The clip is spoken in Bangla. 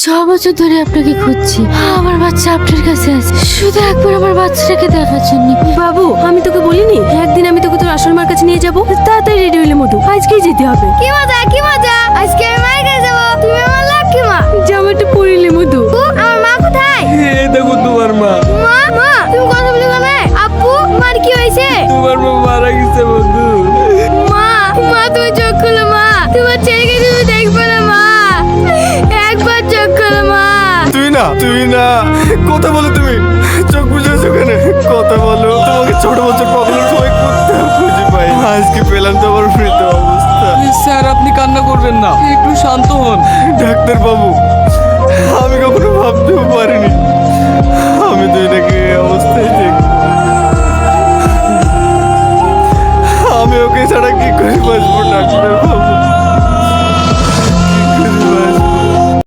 6 বছর ধরে আপনাকে খুঁজছি। আমার বাচ্চা আপনার কাছে আছে, শুধু একবার আমার বাচ্চাটাকে দেখার জন্য। বাবু, আমি তোকে বলিনি একদিন আমি তোকে তোর আসল মার কাছে নিয়ে যাবো? তাড়াতাড়ি রেডি হইলে মোটু, আজকেই যেতে হবে। কি মজা কি মজা, আজকে আমি মায়ের কাছে যাবো। তুমি আমার লক্ষ্মী মা। জামাটা পরিলে মধু। আমার মা কোথায়? এই দেখো তোমার মা। মা মা তুমি কথা বলি কেন? আব্বু মার কি হয়েছে? তোমার মা মারা গেছে বন্ধু। মা মা তুমি চোখ খুলো মা, তোমার ছেলেকে তুমি দেখবে না মা, একবার চোখ খুলো মা। তুই না কথা বলো, তুমি চোখ বুঝেছো কেন? কথা বলো। তোমাকে ছোট বছর পাগলের সময় কোথাও খুঁজে পাই, আজকে পেলাম তোমার মৃত অবস্থা। স্যার আপনি কান্না করবেন না, একটু শান্ত হন। ডাক্তার বাবু, আমি কখনো ভাবতেও পারিনি আমি তো এটাকে এই অবস্থায় দেখব। আমি ওকে ছাড়া কি করে বাঁচবো ডাক্তার বাবু?